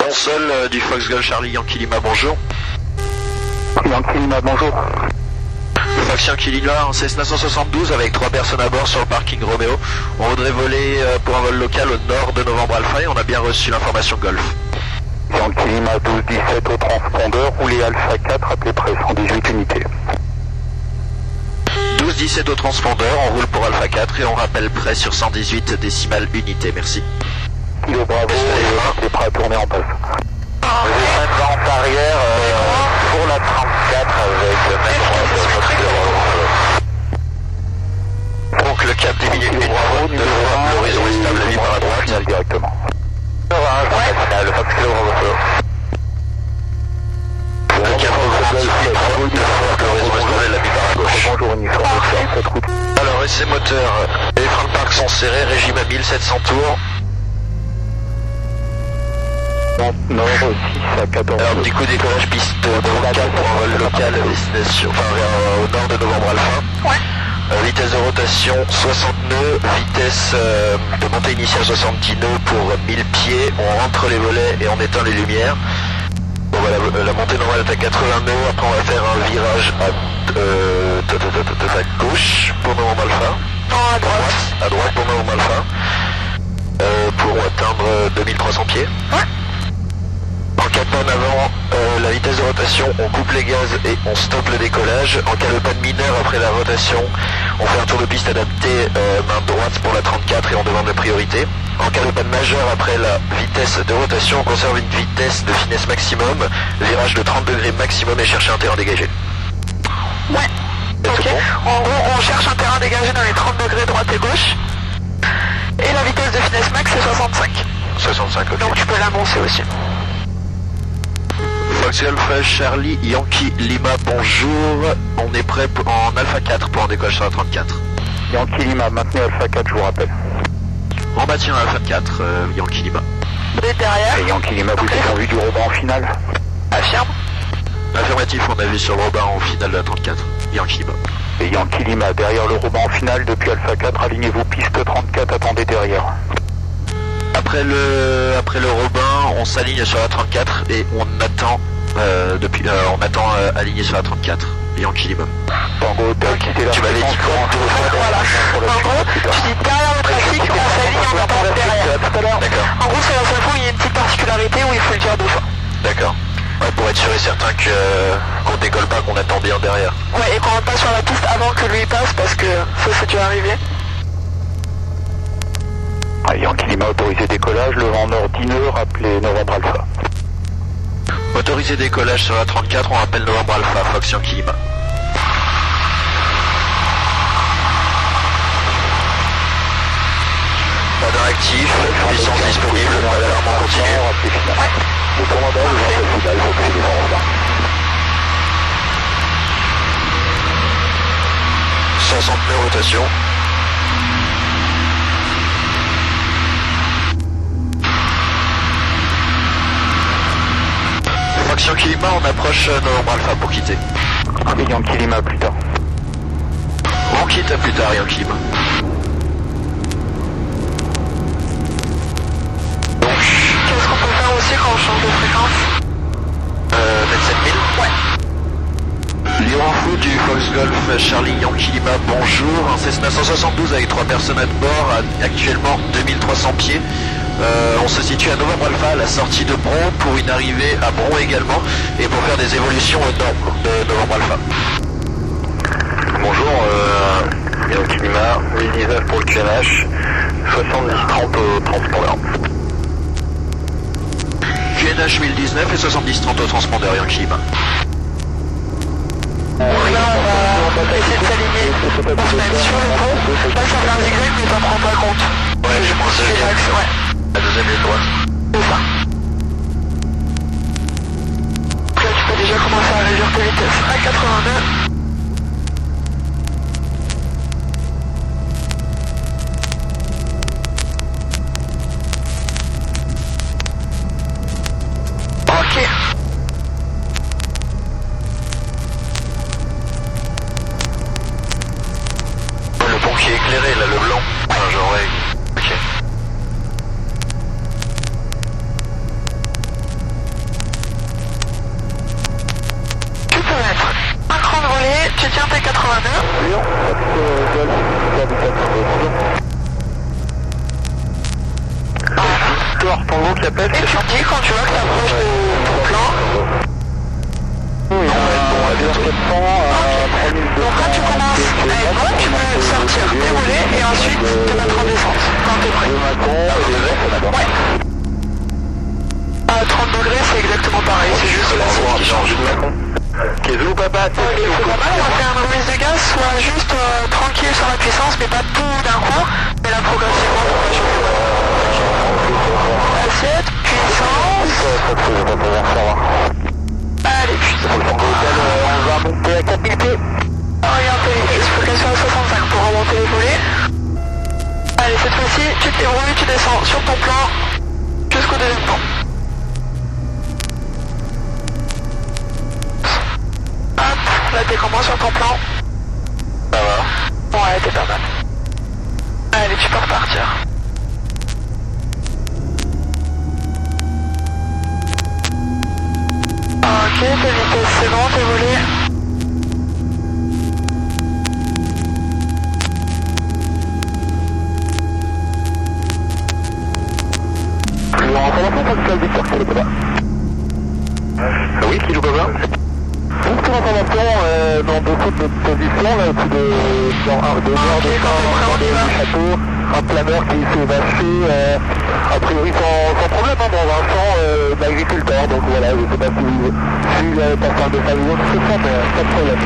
Console du Foxgull Charlie Yankee Lima, bonjour. Yankee Lima, bonjour. Fox Yankee Lima, en Cessna 172 avec 3 personnes à bord sur le parking Roméo. On voudrait voler pour un vol local au nord de Novembre Alpha et on a bien reçu l'information Golf. Yankee Lima 12-17 au transpondeur, roulez Alpha 4, appelez près 118 unités. 12-17 au transpondeur, on roule pour Alpha 4 et on rappelle près sur 118 décimales unités, merci. Kilo Bravo, c'est prêt à tourner en passe. Vous êtes vente arrière pour la 34 avec le même donc le cap des minutes Bravo, l'horizon est stable, la vie par la droite. Directement. Le Fox Kilo Bravo. Le cap l'horizon est stable, la vie par la gauche. Bonjour uniforme, cette route. Alors essai moteur, les freins de parc sont serrés, régime à 1700 tours. Nord 6 à 14. Alors du coup décollage piste de 4 pour un vol local à destination, enfin au nord de Novembre Alpha. Ouais. Vitesse de rotation 60 nœuds, vitesse de montée initiale 70 nœuds pour 1000 pieds, on rentre les volets et on éteint les lumières. Bon, voilà, la montée normale est à 80 nœuds, après on va faire un virage à gauche pour Novembre Alpha. Non, à droite. À droite pour Novembre Alpha. Pour atteindre 2300 pieds. Ouais. En cas de panne avant la vitesse de rotation, on coupe les gaz et on stoppe le décollage. En cas de panne mineure après la rotation, on fait un tour de piste adapté main droite pour la 34 et on demande la priorité. En cas de panne majeure après la vitesse de rotation, on conserve une vitesse de finesse maximum, virage de 30 degrés maximum et chercher un terrain dégagé. Ouais. C'est Ok. tout bon. En gros, on cherche un terrain dégagé dans les 30 degrés droite et gauche. Et la vitesse de finesse max c'est 65. 65, ok. Donc tu peux l'annoncer aussi. Fox Golf Charlie Yankee Lima, bonjour. On est prêt en Alpha 4 pour un décollage sur la 34. Yankee Lima, maintenez Alpha 4, je vous rappelle. On maintient Alpha 4, Yankee Lima. Et derrière, Et Yankee Lima, vous êtes en vue du rebond en finale. affirme. Affirmatif, on a vu sur le Robin en finale de la 34. Yankee Lima. Et Yankee Lima, derrière le rebond en finale, depuis Alpha 4, alignez-vous piste 34, attendez derrière. Après le Robin, on s'aligne sur la 34 et on attend aligné sur la 34. Yankee Lima. Tango, t'as quitté la Tu m'avais dit quoi? Voilà. En gros, tu dis derrière le trafic, on s'aligne en attendant derrière. Tout à l'heure. D'accord. En gros, c'est la seule fois où il y a une petite particularité où il faut le dire 2 fois. D'accord. Ouais, pour être sûr et certain qu'on décolle pas, qu'on attend bien derrière. Ouais, et qu'on rentre pas sur la piste avant que lui passe parce que ça c'est déjà arrivé. Yankee Lima, autorisé décollage, le vent nord 10 nœuds, rappelez Novembre Alpha. Autorisé décollage sur la 34, on rappelle Novembre Alpha, Fox Yankee Lima. Radar actif, puissance disponible, alarme en continu. Le commandant, le vent final, faut que les vents en bas. 60 nœuds rotation. Fox Yankee Lima, on approche Novembre Alpha pour quitter. Et Yankee Lima, plus tard. On quitte à plus tard, Yankee Lima. Qu'est-ce qu'on peut faire aussi quand on change de fréquence? Mettre 7000. Ouais. Lion Fou du Fox Golf Charlie Yankee Lima, bonjour. Un Cessna 172 avec 3 personnes à bord, actuellement 2300 pieds. On se situe à Novembre Alpha, à la sortie de Bron, pour une arrivée à Bron également, et pour faire des évolutions au nord de Novembre Alpha. Bonjour, Yankee Lima, 1019 pour le QNH, 70-30 au transpondeur. QNH 1019 et 70-30 au transpondeur, Yankee Lima. Là on va essayer de s'aligner. On se met sur le pont. Là ça fait un zigzag mais t'en prends pas compte. Ouais, je pense que C'est l'axe, ouais. la deuxième ligne droite. C'est ça. Donc là tu peux déjà commencer à réduire tes vitesses à 82. Ok. Le pont qui est éclairé là, le blanc. Enfin, genre, ouais. Ok. tiens T82. Lyon, Golf, Victor, Tango qui appelle. Et tu me dis quand tu vois que t'approches de ton plan. Oui, bon, à 400, à 3200. Donc là tu commences à être bon, tu peux sortir, dérouler et ensuite te mettre en descente quand t'es prêt. Ouais. À 30 degrés c'est exactement pareil, c'est juste la zone qui change. Kézou, papa, C'est pas mal, on va faire une remise de gaz, soit juste tranquille sur la puissance, mais pas tout d'un coup, mais là progressivement on va changer. Assiette, puissance. Allez, puissance. On va monter à 4 pieds. Orientez les vitesses, il faut qu'elle soit à 65 pour remonter les volets. Allez, cette fois-ci, tu te débrouilles, tu descends sur ton plan jusqu'au deuxième plan. Hop, là t'es comment sur ton plan? Ça va. Ouais, t'es pas mal. Allez, tu peux repartir. Ok, ta vitesse c'est bon, t'es volé. Oui, Kilo Baba. Juste une information, dans beaucoup de positions, là, au-dessus de nord du château, un planeur qui s'est vaché, a priori sans problème, hein, dans un champ d'agriculteurs. Donc voilà, je ne sais pas si vous avez passé un message ou autre, c'est ça, mais pas de problème.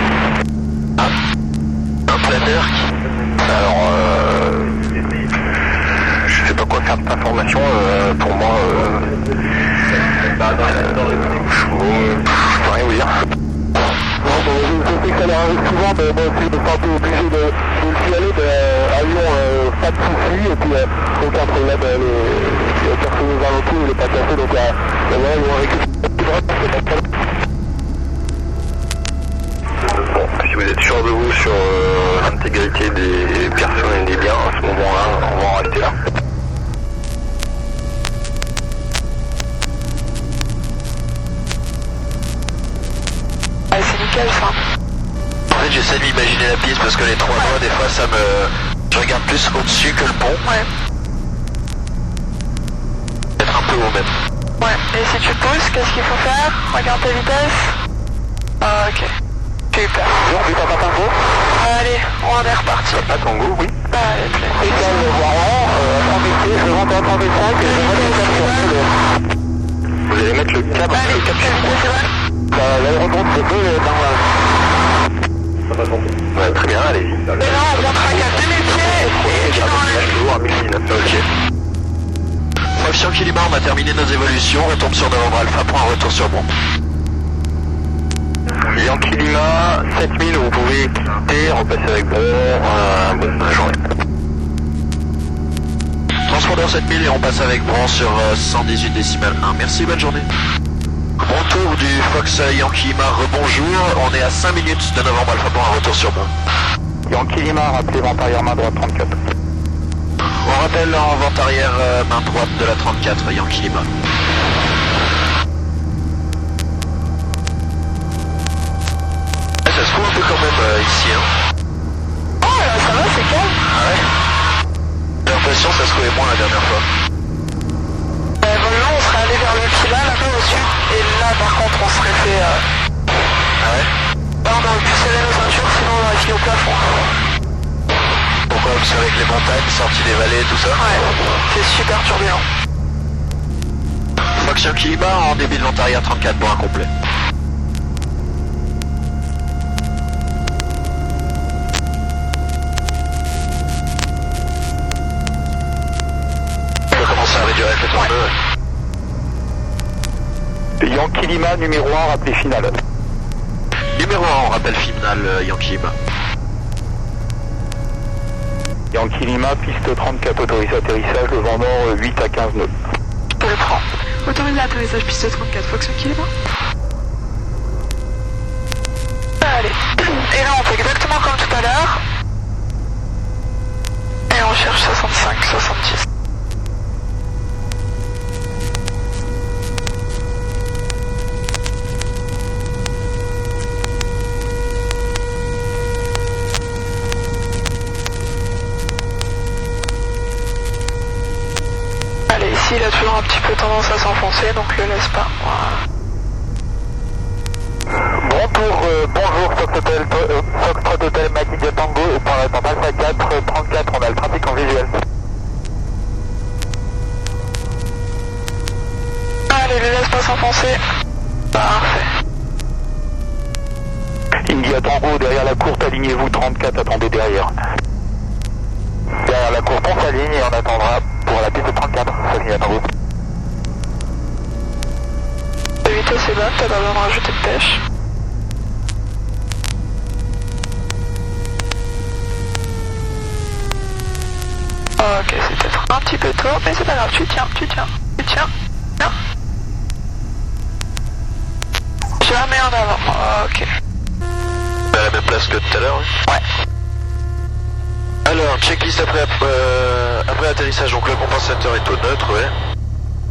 Un planeur qui... Alors, je sais pas quoi faire de cette information, pour moi, je peux rien vous dire. Non, bon, je sais que ça leur arrive souvent, mais moi aussi je me sens un peu obligé de le signaler, mais à Lyon, pas de soucis, et puis aucun problème, les personnes aux alentours, il n'est pas cassé, donc voilà, ils vont récupérer. Bon, si vous êtes sûr de vous sur l'intégrité des personnes et des biens, à ce moment-là, on va en rester là. Ah, c'est nickel ça. En fait, j'essaie de m'imaginer la piste parce que les trois voies, des fois, ça me... Je regarde plus au-dessus que le pont. Ouais. Peut-être un peu haut même. Ouais, et si tu pousses, qu'est-ce qu'il faut faire? Regarde ta vitesse. Ah, ok. Super. On fait pas Tango. Allez, on est reparti. Pas Tango, oui. Allez, plein. Égal volant, 100 je rentre à 125 et je rentre à 4. Vous allez mettre le cap. Allez, la vitesse est bonne. L'aérodrome c'est peu dans la... Ouais, très bien, allez-y. Et là, on montre à 4000 pieds et tu l'enlèves. Toujours à 1009, ok. Fraction Kilima, on a terminé nos évolutions, on retombe sur Novembre Alpha pour un retour sur Bron. Yankee Lima, 7000, vous pouvez quitter, repasser avec Bron, bonne journée. Transpondeur 7000 et on passe avec Bron sur 118 décimales 1. Merci, bonne journée. Retour du Fox Yankee Lima, rebonjour, on est à 5 minutes de Novembre Alpha pour un retour sur Bron. Yankee Lima, rappelez vent arrière main droite 34. On rappelle en vente arrière main droite de la 34 Yankee Lima. Ça se fout un peu quand même ici, hein. Oh là, ça va, c'est calme. Ah ouais. J'ai l'impression que ça se trouvait moins la dernière fois. Là, on serait allé vers le Pila, là-bas au sud. Et là, par contre, on serait fait... Ah ouais. Là, on aurait pu serrer nos ceintures, sinon on aurait fini au plafond. Pourquoi? Parce qu'avec les montagnes, sorties des vallées, tout ça. Ouais, c'est super turbulent. Fox Yankee Lima en débit de vente arrière 34 pour un complet. On va commencer à réduire avec le temps de... Yankee Lima, numéro 1, rappelez finale. Numéro 1, on rappelle final Yankee Lima. Yankee Lima, piste 34, autorisé atterrissage, le vent nord 8 à 15 nœuds. Je le prends. Autorisé atterrissage piste 34, Fox Yankee Lima. Allez. Et là, on fait exactement comme tout à l'heure. Et on cherche 65, 70. tendance à s'enfoncer, donc le laisse pas. Voilà. Bonjour Foxtrot Hotel Maquille Tango, pour la tente Alpha 4, 34, on a le trafic en visuel. Allez, le laisse pas s'enfoncer. Parfait. India Tango, derrière la courte, alignez-vous 34, attendez derrière. Derrière la courte, on s'aligne et on attendra pour la piste de 34, s'aligne à Tango. La vitesse est bonne, t'as pas besoin de rajouter de pêche. Ok, c'est peut-être un petit peu tôt, mais c'est pas grave, tu tiens. Non. Jamais en avant, ok. À la même place que tout à l'heure, oui. Ouais. Alors, checklist après atterrissage, donc le compensateur est au neutre, ouais.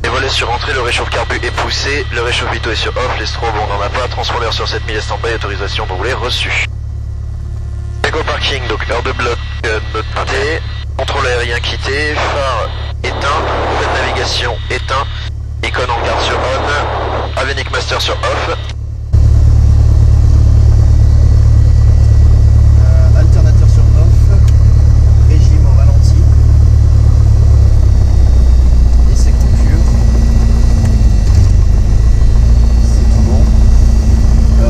Les volets sur entrée, le réchauffe-carbu est poussé, le réchauffe-vito est sur off, les strobes on n'en a pas, transpondeur sur 7000 est stand-by, autorisation de rouler reçue. Eco parking, donc heure de bloc noté, contrôle aérien quitté, phare éteint, nouvelle navigation éteint, icône en garde sur on, Avenic Master sur off. Alternateur sur off, régime au ralenti, essai cure, c'est tout bon,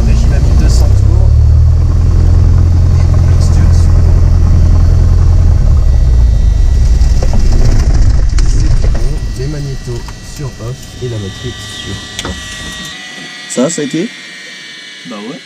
régime à 1200 tours, et mixture sur c'est tout bon, les magnétos sur off et la batterie sur off. Ça a été? Bah ouais.